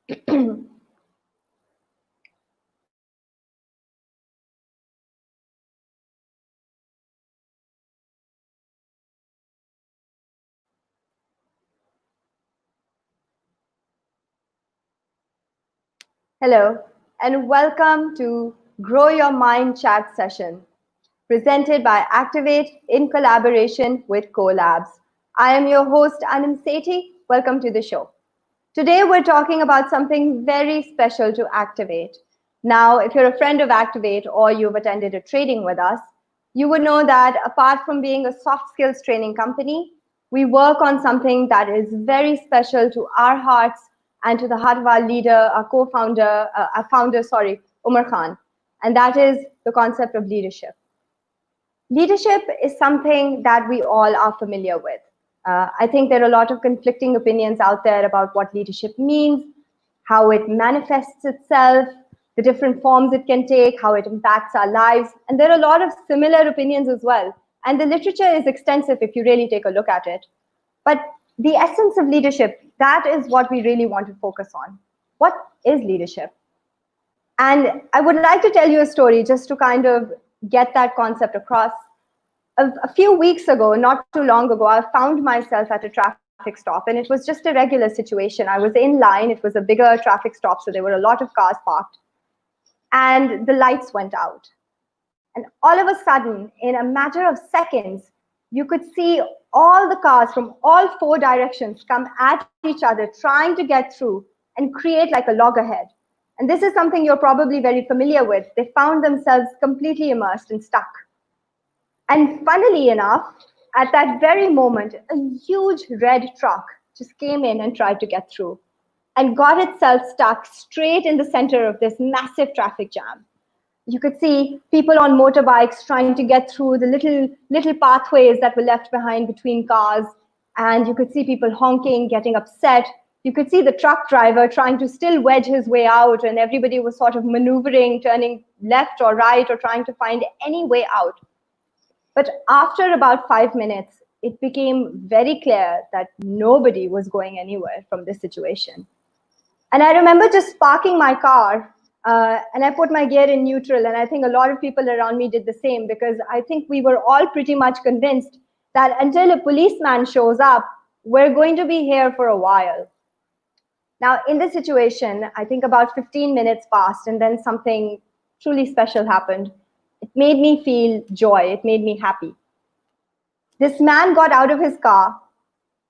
Hello, and welcome to Grow Your Mind chat session, presented by Activate in collaboration with CoLabs. I am your host, Anam Sethi. Welcome to the show. Today, we're talking about something very special to Activate. Now, if you're a friend of Activate or you've attended a training with us, you would know that apart from being a soft skills training company, we work on something that is very special to our hearts and to the heart of our leader, our co-founder, Umar Khan, and that is the concept of leadership. Leadership is something that we all are familiar with. I think there are a lot of conflicting opinions out there about what leadership means, how it manifests itself, the different forms it can take, how it impacts our lives. And there are a lot of similar opinions as well. And the literature is extensive if you really take a look at it. But the essence of leadership, that is what we really want to focus on. What is leadership? And I would like to tell you a story just to kind of get that concept across. A few weeks ago, not too long ago, I found myself at a traffic stop, and it was just a regular situation. I was in line. It was a bigger traffic stop, so there were a lot of cars parked. And the lights went out. And all of a sudden, in a matter of seconds, you could see all the cars from all four directions come at each other, trying to get through and create like a loggerhead. And this is something you're probably very familiar with. They found themselves completely immersed and stuck. And funnily enough, at that very moment, a huge red truck just came in and tried to get through and got itself stuck straight in the center of this massive traffic jam. You could see people on motorbikes trying to get through the little pathways that were left behind between cars. And you could see people honking, getting upset. You could see the truck driver trying to still wedge his way out, and everybody was sort of maneuvering, turning left or right, or trying to find any way out. But after about 5 minutes, it became very clear that nobody was going anywhere from this situation. And I remember just parking my car, and I put my gear in neutral, and I think a lot of people around me did the same, because I think we were all pretty much convinced that until a policeman shows up, we're going to be here for a while. Now, in this situation, I think about 15 minutes passed, and then something truly special happened. It made me feel joy. It made me happy. This man got out of his car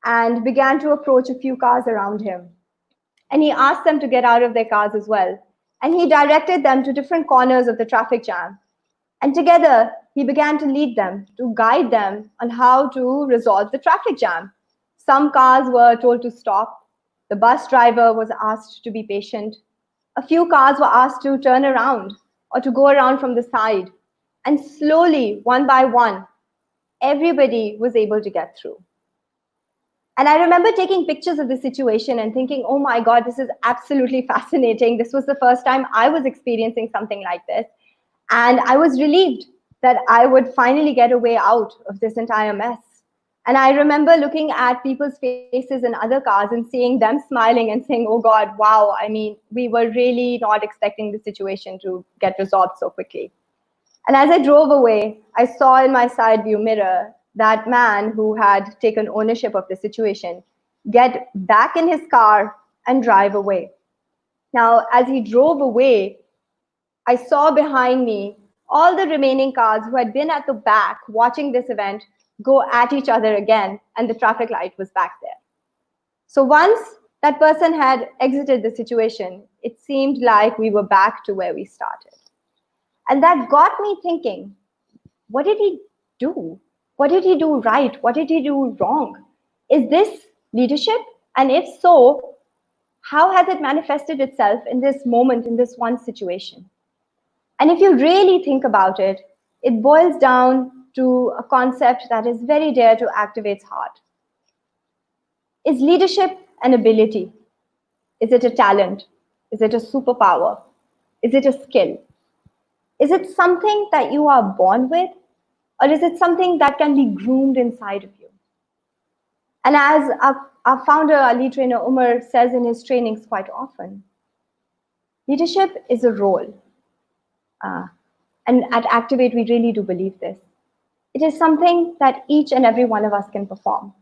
and began to approach a few cars around him. And he asked them to get out of their cars as well. And he directed them to different corners of the traffic jam. And together, he began to lead them, to guide them on how to resolve the traffic jam. Some cars were told to stop. The bus driver was asked to be patient. A few cars were asked to turn around or to go around from the side. And slowly, one by one, everybody was able to get through. And I remember taking pictures of the situation and thinking, oh my God, this is absolutely fascinating. This was the first time I was experiencing something like this. And I was relieved that I would finally get a way out of this entire mess. And I remember looking at people's faces in other cars and seeing them smiling and saying, oh God, wow, I mean, we were really not expecting the situation to get resolved so quickly. And as I drove away, I saw in my side view mirror that man who had taken ownership of the situation get back in his car and drive away. Now, as he drove away, I saw behind me all the remaining cars who had been at the back watching this event go at each other again, and the traffic light was back there. So once that person had exited the situation, it seemed like we were back to where we started. And that got me thinking, what did he do? What did he do right? What did he do wrong? Is this leadership? And if so, how has it manifested itself in this moment, in this one situation? And if you really think about it, it boils down to a concept that is very dear to Activate's heart. Is leadership an ability? Is it a talent? Is it a superpower? Is it a skill? Is it something that you are born with? Or is it something that can be groomed inside of you? And as our founder, our lead trainer, Umar, says in his trainings quite often, Leadership is a role. And at Activate, we really do believe this. It is something that each and every one of us can perform.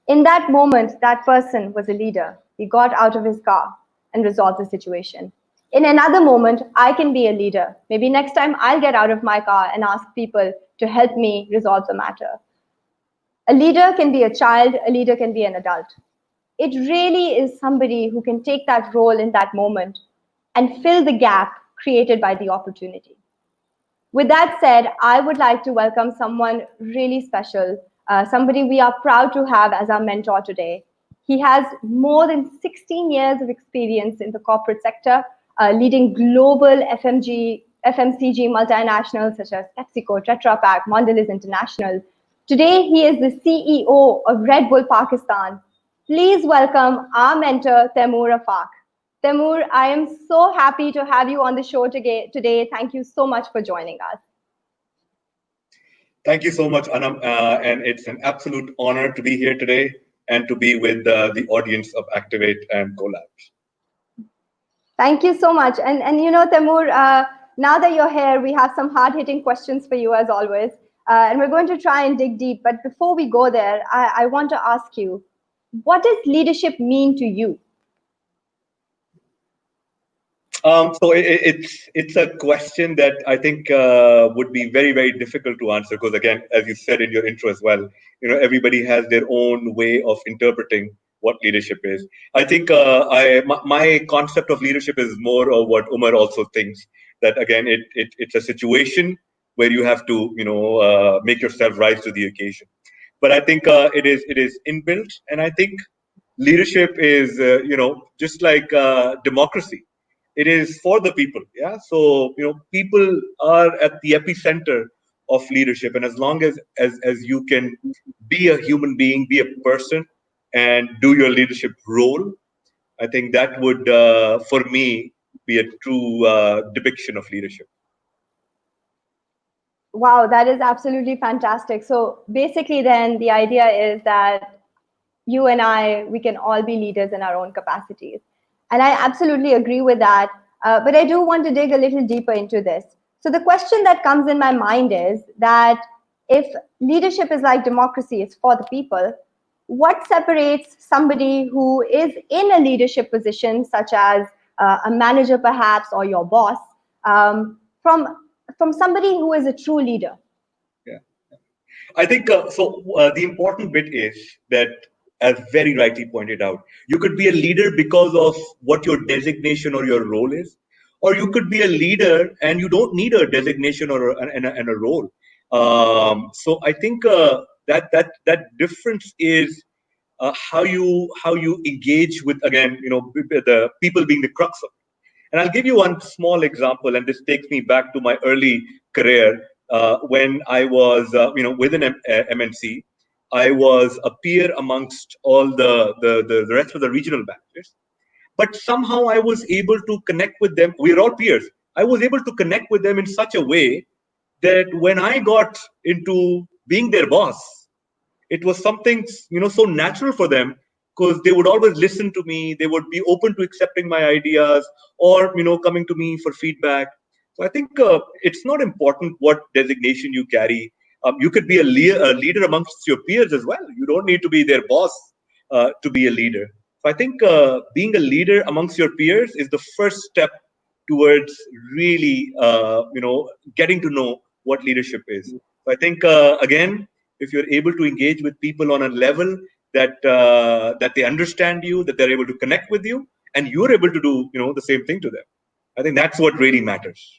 In that moment, that person was a leader. He got out of his car and resolved the situation. In another moment, I can be a leader. Maybe next time I'll get out of my car and ask people to help me resolve the matter. A leader can be a child, a leader can be an adult. It really is somebody who can take that role in that moment and fill the gap created by the opportunity. With that said, I would like to welcome someone really special, somebody we are proud to have as our mentor today. He has more than 16 years of experience in the corporate sector, leading global FMCG multinationals such as PepsiCo, Tetra Pak, Mondelez International. Today, he is the CEO of Red Bull Pakistan. Please welcome our mentor, Taimour Afaq. Taimour, I am so happy to have you on the show today. Thank you so much for joining us. Thank you so much, Anam. And it's an absolute honor to be here today and to be with the audience of Activate and Collabs. Thank you so much. And you know, Taimour, now that you're here, we have some hard-hitting questions for you as always. And we're going to try and dig deep. But before we go there, I want to ask you, what does leadership mean to you? So it's a question that I think would be very, very difficult to answer because, again, as you said in your intro as well, everybody has their own way of interpreting what leadership is. I think my concept of leadership is more of what Umar also thinks, that again it's a situation where you have to make yourself rise to the occasion. But I think it is inbuilt, and I think leadership is just like democracy. It is for the people. Yeah. So people are at the epicenter of leadership, and as long as you can be a human being, be a person, and do your leadership role, I think that would for me be a true depiction of leadership. Wow, that is absolutely fantastic. So basically then the idea is that you and I, we can all be leaders in our own capacities. And I absolutely agree with that. But I do want to dig a little deeper into this. So the question that comes in my mind is that if leadership is like democracy, it's for the people, what separates somebody who is in a leadership position, such as a manager perhaps, or your boss, from somebody who is a true leader? Yeah. I think the important bit is that, as very rightly pointed out, you could be a leader because of what your designation or your role is, or you could be a leader and you don't need a designation or a role. So I think that difference is how you engage with, again, the people being the crux of it. And I'll give you one small example, and this takes me back to my early career when I was, within MNC. I was a peer amongst all the rest of the regional managers, but somehow I was able to connect with them. We are all peers. I was able to connect with them in such a way that when I got into being their boss, it was something so natural for them, because they would always listen to me. They would be open to accepting my ideas, or coming to me for feedback. So I think it's not important what designation you carry. You could be a leader amongst your peers as well. You don't need to be their boss to be a leader. So I think being a leader amongst your peers is the first step towards really getting to know what leadership is. So I think again, if you're able to engage with people on a level that they understand you, that they're able to connect with you, and you're able to do the same thing to them, I think that's what really matters.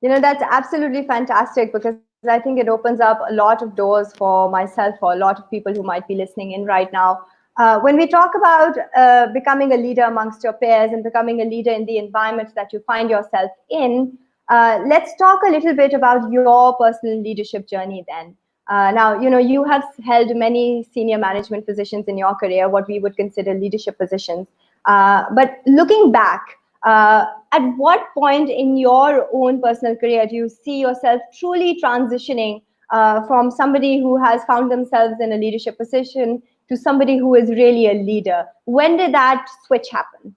That's absolutely fantastic, because I think it opens up a lot of doors for myself, for a lot of people who might be listening in right now. When we talk about becoming a leader amongst your peers and becoming a leader in the environment that you find yourself in, let's talk a little bit about your personal leadership journey then. Now, you have held many senior management positions in your career, what we would consider leadership positions. But looking back, at what point in your own personal career do you see yourself truly transitioning from somebody who has found themselves in a leadership position to somebody who is really a leader? When did that switch happen?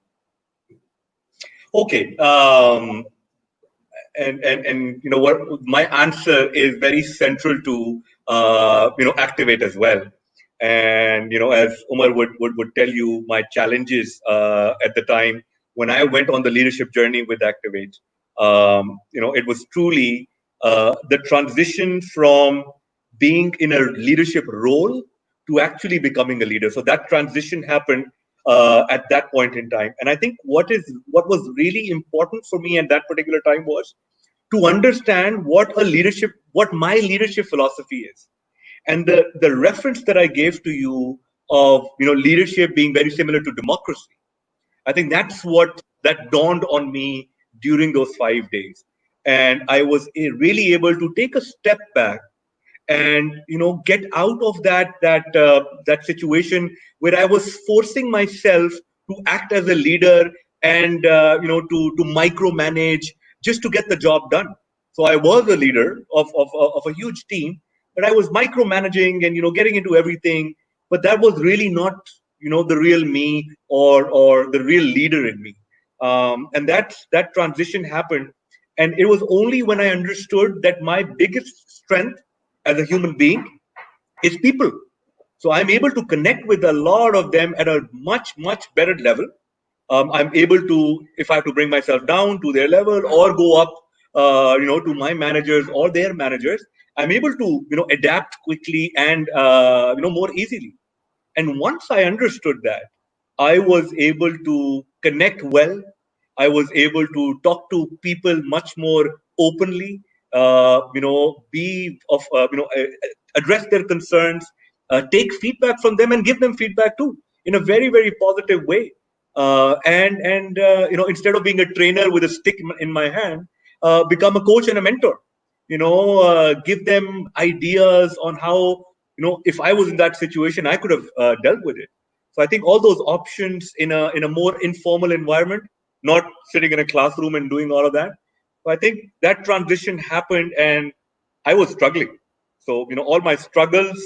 Okay. And you know what, my answer is very central to activate as well. And as Umar would tell you, my challenges at the time when I went on the leadership journey with Activate, it was truly the transition from being in a leadership role to actually becoming a leader. So that transition happened at that point in time. And I think what was really important for me at that particular time was to understand what my leadership philosophy is. And the reference that I gave to you of leadership being very similar to democracy, I think that's what that dawned on me during those 5 days. And I was really able to take a step back and get out of that situation where I was forcing myself to act as a leader and to micromanage just to get the job done. So I was a leader of a huge team, but I was micromanaging and getting into everything. But that was really not the real me, or the real leader in me. And that transition happened, and it was only when I understood that my biggest strength as a human being is people. So I'm able to connect with a lot of them at a much, much better level. I'm able to, if I have to bring myself down to their level or go up, to my managers or their managers, I'm able to, adapt quickly and, more easily. And once I understood that, I was able to connect well. I was able to talk to people much more openly, be of, address their concerns, take feedback from them and give them feedback too in a very, very positive way. And instead of being a trainer with a stick in my hand, become a coach and a mentor. Give them ideas on how, if I was in that situation, I could have dealt with it. So I think all those options in a more informal environment, not sitting in a classroom and doing all of that. So I think that transition happened, and I was struggling. So all my struggles,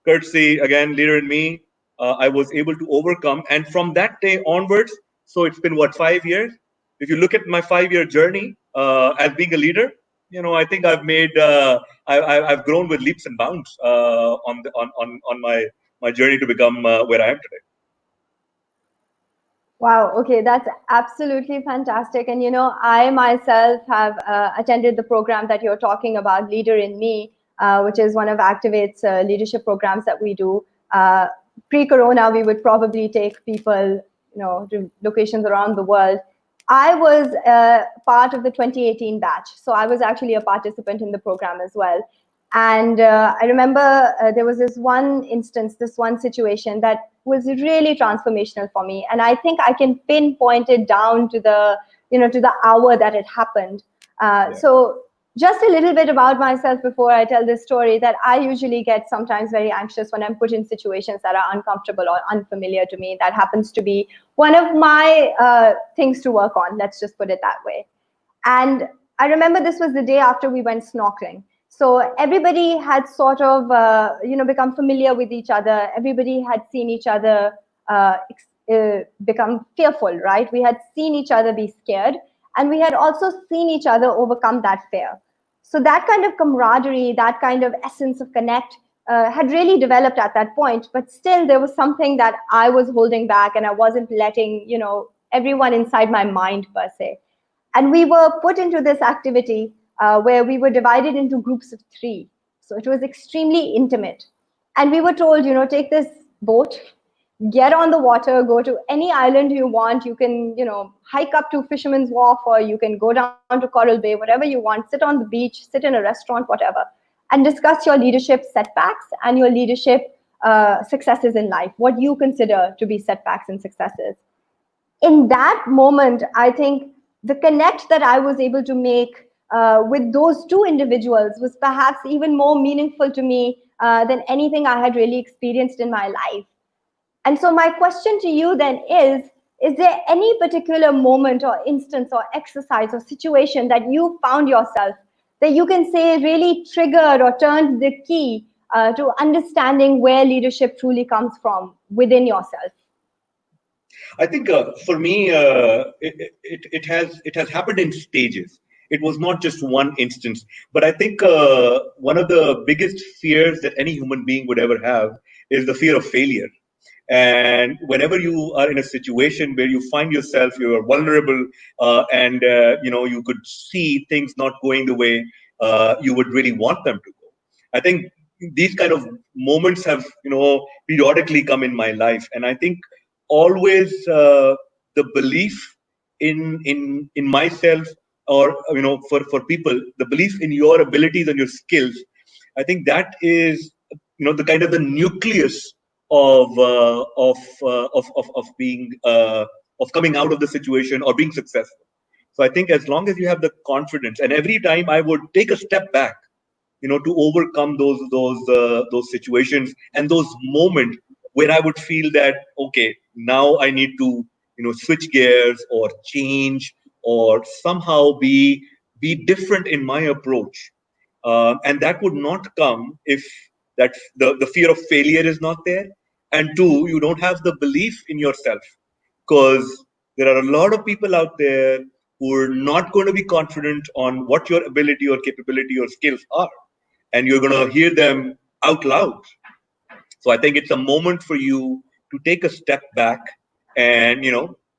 courtesy again, leader in me, I was able to overcome. And from that day onwards, so it's been what, 5 years. If you look at my 5 year journey as being a leader, I think I've made I've grown with leaps and bounds on my journey to become where I am today. Wow, okay, that's absolutely fantastic. And I myself have attended the program that you're talking about, Leader in Me, which is one of Activate's leadership programs that we do. Pre-corona, we would probably take people, to locations around the world. I was part of the 2018 batch, so I was actually a participant in the program as well. And I remember there was this one instance, this one situation that was really transformational for me. And I think I can pinpoint it down to the hour that it happened. So just a little bit about myself before I tell this story, that I usually get sometimes very anxious when I'm put in situations that are uncomfortable or unfamiliar to me. That happens to be one of my things to work on. Let's just put it that way. And I remember this was the day after we went snorkeling. So everybody had sort of, become familiar with each other. Everybody had seen each other become fearful, right? We had seen each other be scared, and we had also seen each other overcome that fear. So that kind of camaraderie, that kind of essence of connect had really developed at that point. But still, there was something that I was holding back, and I wasn't letting, everyone inside my mind per se. And we were put into this activity where we were divided into groups of 3. So it was extremely intimate. And we were told, take this boat, get on the water, go to any island you want. You can, hike up to Fisherman's Wharf, or you can go down to Coral Bay, whatever you want, sit on the beach, sit in a restaurant, whatever, and discuss your leadership setbacks and your leadership successes in life, what you consider to be setbacks and successes. In that moment, I think the connect that I was able to make with those 2 individuals was perhaps even more meaningful to me than anything I had really experienced in my life. And so my question to you then is there any particular moment or instance or exercise or situation that you found yourself that you can say really triggered or turned the key to understanding where leadership truly comes from within yourself? I think for me, it has happened in stages. It was not just one instance, but I think one of the biggest fears that any human being would ever have is the fear of failure. And whenever you are in a situation where you find yourself, you are vulnerable, and you could see things not going the way you would really want them to go. I think these kind of moments have periodically come in my life, and I think always the belief in myself, or for people, the belief in your abilities and your skills, I think that is the kind of the nucleus of being of coming out of the situation or being successful. So I think as long as you have the confidence, and every time I would take a step back, to overcome those situations and those moments where I would feel that, okay, now I need to switch gears or change or somehow be different in my approach. And that would not come if the fear of failure is not there, and two, you don't have the belief in yourself, because there are a lot of people out there who are not going to be confident on what your ability or capability or skills are, and you're going to hear them out loud. So I think it's a moment for you to take a step back and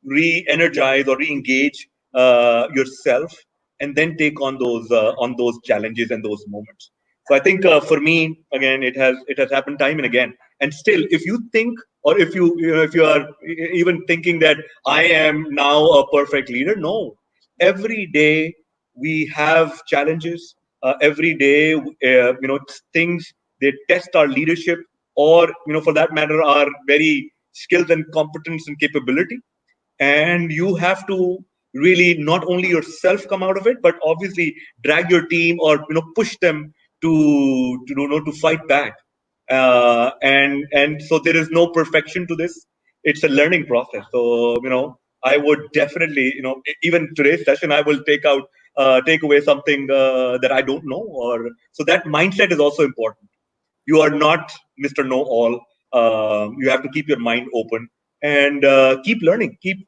re-energize or re-engage yourself, and then take on those challenges and those moments. So I think for me, again, it has happened time and again. And still, if you think, or if you are even thinking that I am now a perfect leader, no. Every day we have challenges. Every day, things, they test our leadership, or for that matter, our very skills and competence and capability. And you have to really not only yourself come out of it, but obviously drag your team, or push them to fight back. And so there is no perfection to this. It's a learning process. So I would definitely, even today's session, I will take away something that I don't know, or so that mindset is also important. You are not Mr. Know All. You have to keep your mind open and keep learning. Keep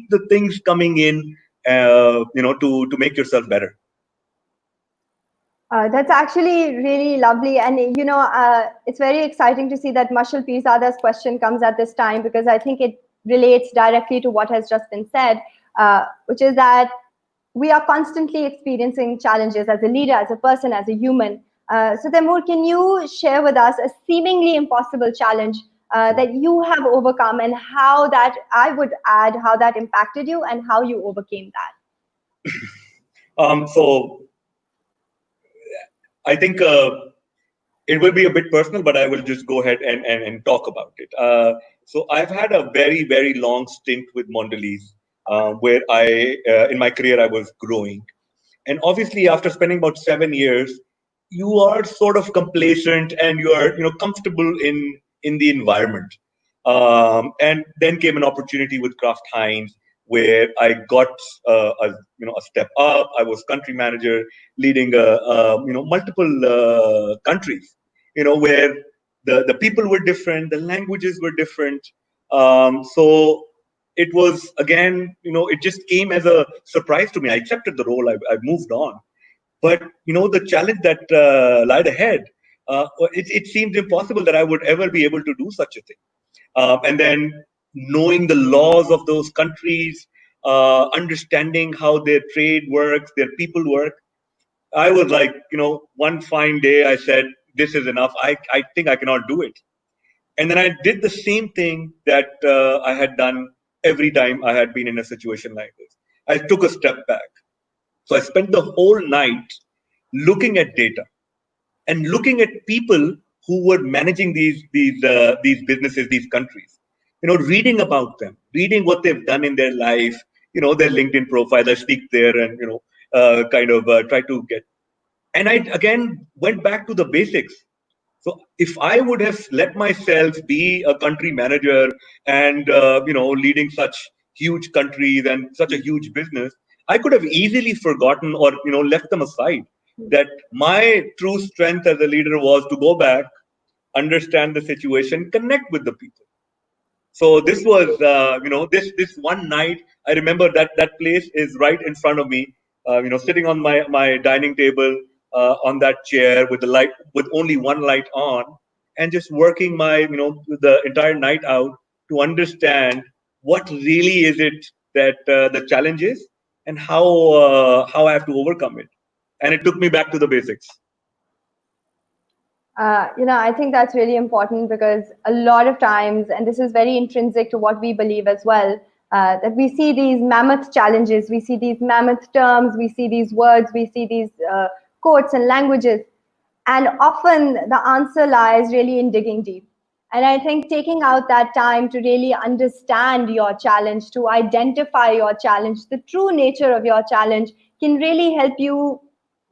the things coming in, to make yourself better. That's actually really lovely, and it's very exciting to see that Mashal Pirzada's question comes at this time, because I think it relates directly to what has just been said, which is that we are constantly experiencing challenges as a leader, as a person, as a human. So, Taimour, can you share with us a seemingly impossible challenge that you have overcome, and how that, I would add, how that impacted you and how you overcame that? So I think it will be a bit personal, but I will just go ahead and talk about it. So I've had a very, very long stint with Mondelez, where in my career, I was growing. And obviously, after spending about 7 years, you are sort of complacent, and you are comfortable in the environment. And then came an opportunity with Kraft Heinz, where I got a step up. I was country manager, leading multiple countries. Where the people were different, the languages were different. So it was, again, it just came as a surprise to me. I accepted the role. I moved on. But the challenge that lied ahead, it seemed impossible that I would ever be able to do such a thing. And then knowing the laws of those countries, understanding how their trade works, their people work, I was like, one fine day, I said, "This is enough. I think I cannot do it." And then I did the same thing that I had done every time I had been in a situation like this. I took a step back. So I spent the whole night looking at data and looking at people who were managing these businesses, these countries. Reading about them, reading what they've done in their life. Their LinkedIn profile. I speak there, and kind of try to get. And I again went back to the basics. So if I would have let myself be a country manager, and leading such huge countries and such a huge business, I could have easily forgotten, or left them aside. That my true strength as a leader was to go back, understand the situation, connect with the people. So this was, this one night. I remember that place is right in front of me. Sitting on my dining table on that chair with the light, with only one light on, and just working the entire night out to understand what really is it that the challenge is, and how I have to overcome it. And it took me back to the basics. I think that's really important because a lot of times, and this is very intrinsic to what we believe as well, that we see these mammoth challenges, we see these mammoth terms, we see these words, we see these quotes and languages, and often the answer lies really in digging deep. And I think taking out that time to really understand your challenge, to identify your challenge, the true nature of your challenge, can really help you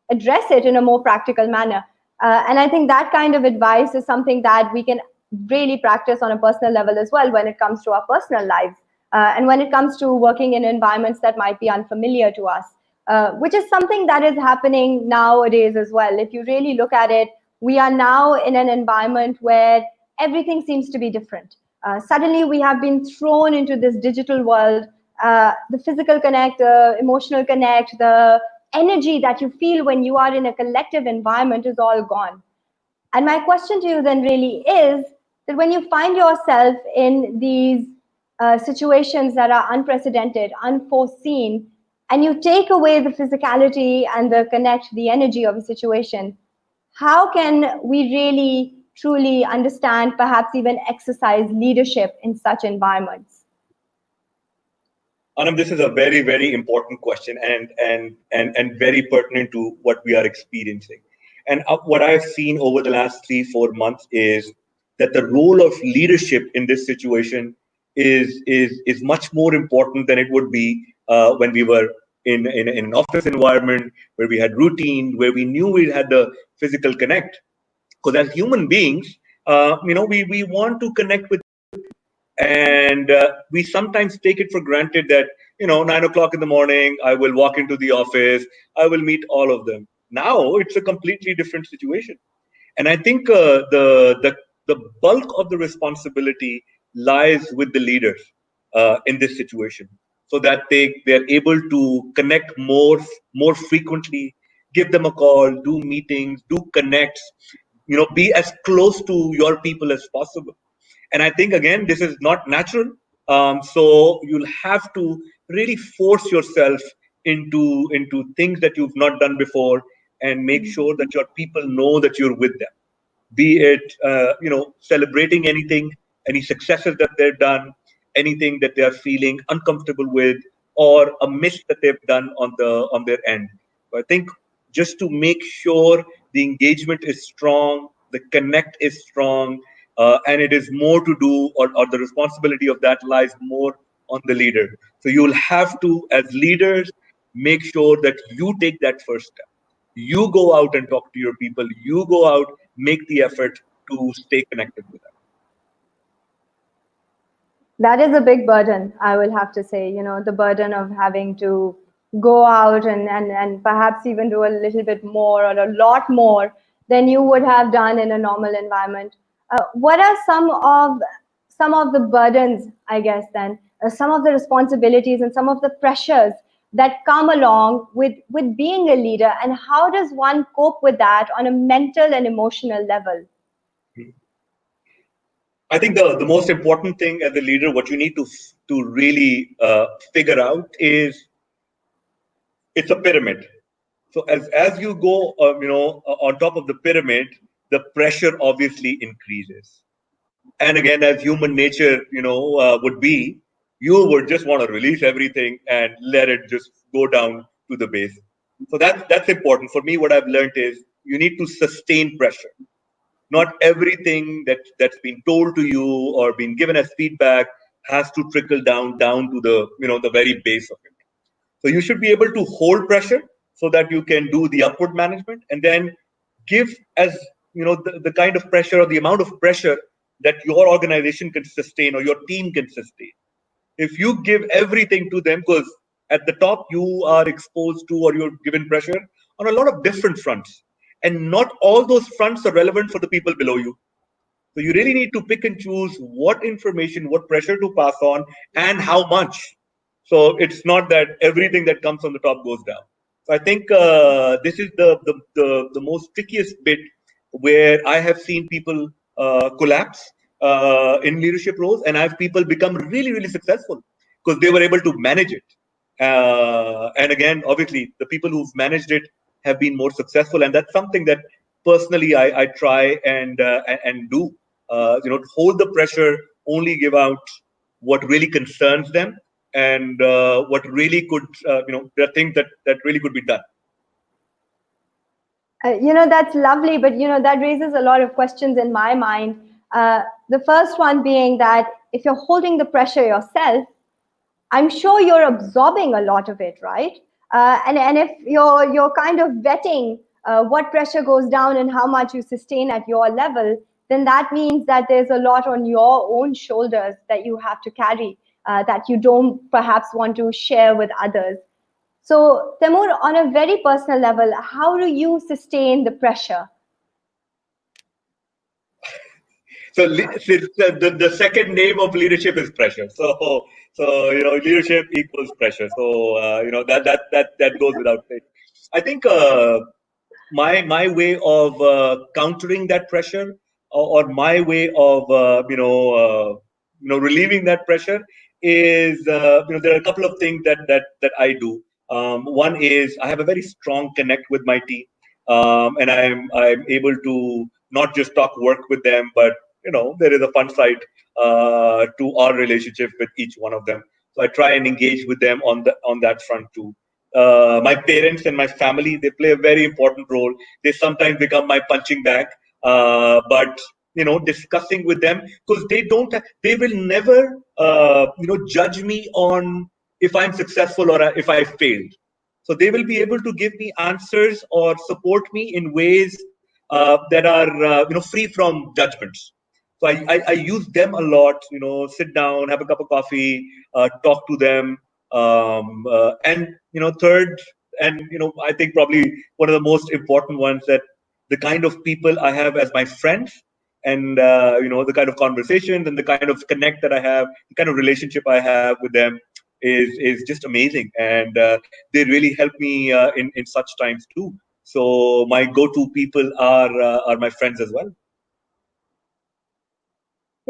address it in a more practical manner. And I think that kind of advice is something that we can really practice on a personal level as well when it comes to our personal lives and when it comes to working in environments that might be unfamiliar to us, which is something that is happening nowadays as well. If you really look at it, we are now in an environment where everything seems to be different. Suddenly, we have been thrown into this digital world. The physical connect, the emotional connect, the energy that you feel when you are in a collective environment is all gone. And my question to you then really is that when you find yourself in these situations that are unprecedented, unforeseen, and you take away the physicality and the connect, the energy of a situation, how can we really truly understand, perhaps even exercise leadership in such environments? Anam, this is a very, very important question, and very pertinent to what we are experiencing. And what I've seen over the last 3-4 months is that the role of leadership in this situation is much more important than it would be when we were in an office environment where we had routine, where we knew we had the physical connect. Because as human beings, we want to connect with, and we sometimes take it for granted that 9 o'clock in the morning I will walk into the office, I will meet all of them. Now it's a completely different situation, and I think the bulk of the responsibility lies with the leaders in this situation, so that they're able to connect more frequently, give them a call, do meetings, do connects, be as close to your people as possible. And I think again this is not natural, so you'll have to really force yourself into things that you've not done before, and make sure that your people know that you're with them, be it celebrating anything, any successes that they've done, anything that they are feeling uncomfortable with, or a miss that they've done on their end. So I think just to make sure the engagement is strong, the connect is strong, and it is more to do, or the responsibility of that lies more on the leader. So you'll have to, as leaders, make sure that you take that first step. You go out and talk to your people. You go out, make the effort to stay connected with them. That is a big burden, I will have to say, the burden of having to go out and perhaps even do a little bit more or a lot more than you would have done in a normal environment. What are some of the burdens, I guess, then, some of the responsibilities and some of the pressures that come along with being a leader, and how does one cope with that on a mental and emotional level? I think the most important thing as a leader, what you need to really figure out is it's a pyramid. So as you go, on top of the pyramid, the pressure obviously increases. And again, as human nature, would be, you would just want to release everything and let it just go down to the base. So that's important. For me, what I've learned is you need to sustain pressure. Not everything that's been told to you or been given as feedback has to trickle down to the very base of it. So you should be able to hold pressure so that you can do the upward management, and then give, as the kind of pressure or the amount of pressure that your organization can sustain or your team can sustain. If you give everything to them, because at the top you are exposed to, or you're given pressure on a lot of different fronts, and not all those fronts are relevant for the people below you. So you really need to pick and choose what information, what pressure to pass on, and how much. So it's not that everything that comes from the top goes down. So I think this is the most trickiest bit where I have seen people collapse in leadership roles, and I have people become really, really successful because they were able to manage it. And again, obviously, the people who've managed it have been more successful, and that's something that personally I try and do. To hold the pressure, only give out what really concerns them, and what really could, there are things that really could be done. That's lovely, but that raises a lot of questions in my mind. The first one being that if you're holding the pressure yourself, I'm sure you're absorbing a lot of it, right? And if you're kind of vetting what pressure goes down and how much you sustain at your level, then that means that there's a lot on your own shoulders that you have to carry, that you don't perhaps want to share with others. So, Taimour, on a very personal level, how do you sustain the pressure? So the second name of leadership is pressure. Leadership equals pressure. So that goes without saying. I think my way of countering that pressure, or my way of relieving that pressure is, there are a couple of things that I do. One is I have a very strong connect with my team, and I'm able to not just talk work with them, but there is a fun side to our relationship with each one of them. So I try and engage with them on that front too. My parents and my family, they play a very important role. They sometimes become my punching bag, but discussing with them, because they will never judge me on if I'm successful or if I failed. So they will be able to give me answers or support me in ways that are free from judgments. So I use them a lot. Sit down, have a cup of coffee, talk to them, and third, and I think probably one of the most important ones, that the kind of people I have as my friends, and the kind of conversations and the kind of connect that I have, the kind of relationship I have with them is just amazing, and they really help me in such times too. So my go-to people are my friends as well.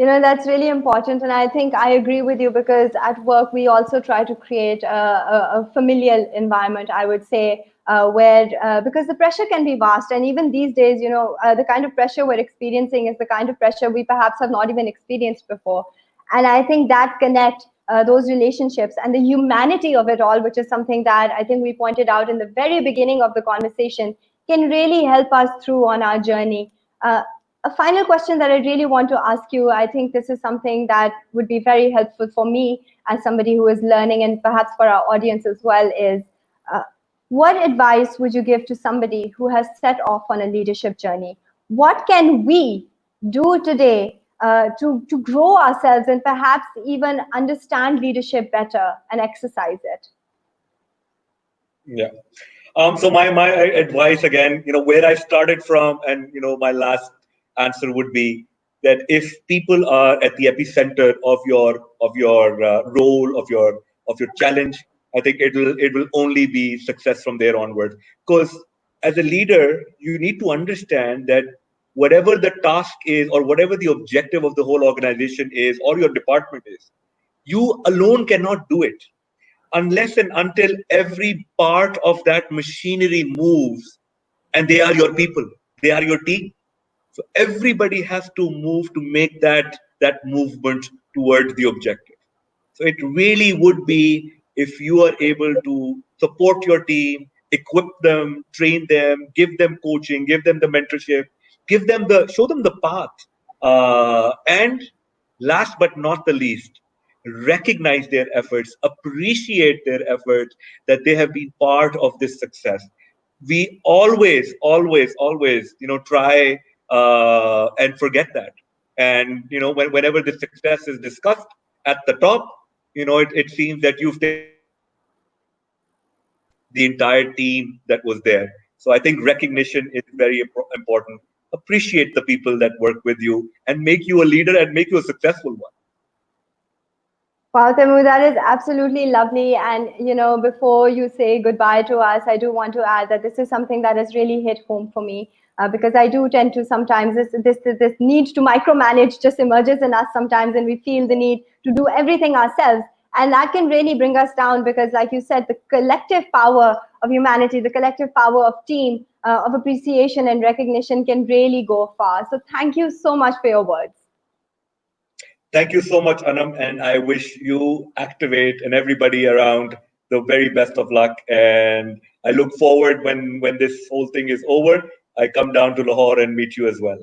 That's really important. And I think I agree with you because at work, we also try to create a familial environment, I would say, where, because the pressure can be vast. And even these days, the kind of pressure we're experiencing is the kind of pressure we perhaps have not even experienced before. And I think that connect those relationships and the humanity of it all, which is something that I think we pointed out in the very beginning of the conversation, can really help us through on our journey. A final question that I really want to ask you, I think this is something that would be very helpful for me as somebody who is learning, and perhaps for our audience as well, is uh, what advice would you give to somebody who has set off on a leadership journey? What can we do today to grow ourselves and perhaps even understand leadership better and exercise it? Yeah. So my advice again, where I started from, and my last answer would be that if people are at the epicenter of your role, of your challenge, I think it will only be success from there onwards. Because as a leader, you need to understand that whatever the task is, or whatever the objective of the whole organization is, or your department is, you alone cannot do it unless and until every part of that machinery moves, and they are your people, they are your team. So everybody has to move to make that movement towards the objective. So it really would be, if you are able to support your team, equip them, train them, give them coaching, give them the mentorship, show them the path, and last but not the least, recognize their efforts, appreciate their efforts, that they have been part of this success. We always, try and forget that. And whenever the success is discussed at the top, it seems that you've taken for granted the entire team that was there. So I think recognition is very important. appreciate the people that work with you, and make you a leader and make you a successful one. Wow, Taimour, that is absolutely lovely. And before you say goodbye to us, I do want to add that this is something that has really hit home for me because I do tend to sometimes this need to micromanage just emerges in us sometimes, and we feel the need to do everything ourselves, and that can really bring us down because, like you said, the collective power of humanity, the collective power of team, of appreciation and recognition can really go far. So, thank you so much for your words. Thank you so much, Anam, and I wish you, Activate, and everybody around the very best of luck. And I look forward when this whole thing is over, I come down to Lahore and meet you as well.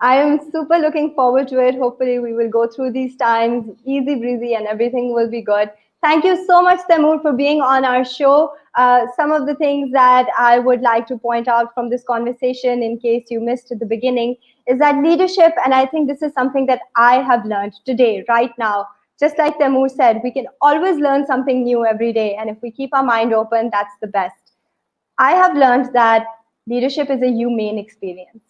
I am super looking forward to it. Hopefully, we will go through these times easy breezy and everything will be good. Thank you so much, Taimour, for being on our show. Some of the things that I would like to point out from this conversation, in case you missed at the beginning, is that leadership, and I think this is something that I have learned today, right now. Just like Taimour said, we can always learn something new every day. And if we keep our mind open, that's the best. I have learned that leadership is a humane experience.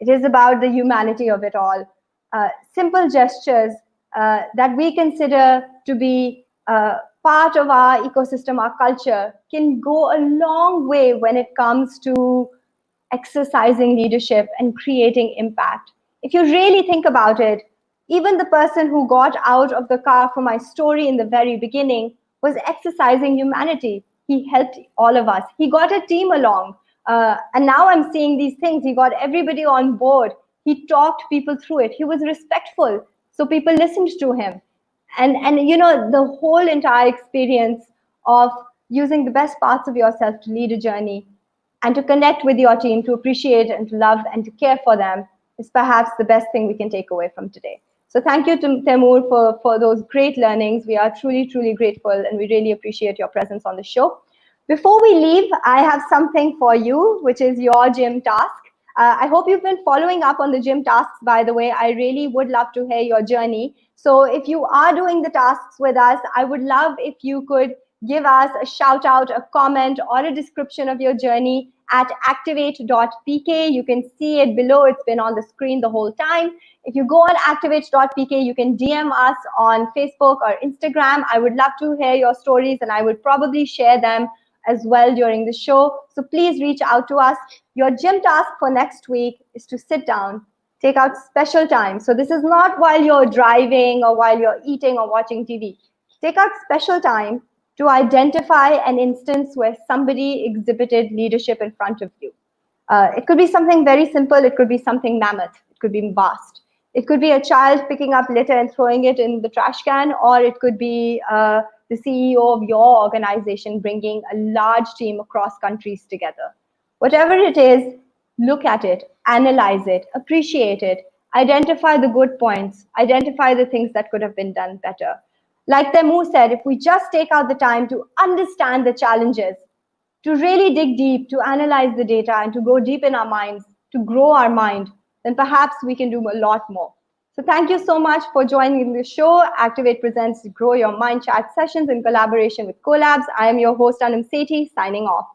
It is about the humanity of it all. Simple gestures that we consider to be part of our ecosystem, our culture, can go a long way when it comes to exercising leadership and creating impact. If you really think about it, even the person who got out of the car for my story in the very beginning was exercising humanity. He helped all of us. He got a team along. And now I'm seeing these things. He got everybody on board. He talked people through it. He was respectful. So people listened to him. And the whole entire experience of using the best parts of yourself to lead a journey and to connect with your team, to appreciate and to love and to care for them is perhaps the best thing we can take away from today. So thank you to Taimour for those great learnings. We are truly, truly grateful, and we really appreciate your presence on the show. Before we leave, I have something for you, which is your gym task. I hope you've been following up on the gym tasks, by the way. I really would love to hear your journey. So if you are doing the tasks with us, I would love if you could give us a shout out, a comment, or a description of your journey at activate.pk. You can see it below. It's been on the screen the whole time. If you go on activate.pk, you can DM us on Facebook or Instagram. I would love to hear your stories, and I would probably share them as well during the show. So please reach out to us. Your gym task for next week is to sit down, take out special time. So this is not while you're driving or while you're eating or watching TV. Take out special time to identify an instance where somebody exhibited leadership in front of you. It could be something very simple. It could be something mammoth. It could be vast. It could be a child picking up litter and throwing it in the trash can, or it could be the CEO of your organization bringing a large team across countries together. Whatever it is, look at it, analyze it, appreciate it, identify the good points, identify the things that could have been done better. Like Taimour said, if we just take out the time to understand the challenges, to really dig deep, to analyze the data, and to go deep in our minds, to grow our mind, then perhaps we can do a lot more. So thank you so much for joining the show. Activate presents Grow Your Mind chat sessions in collaboration with Collabs. I am your host, Anam Sethi, signing off.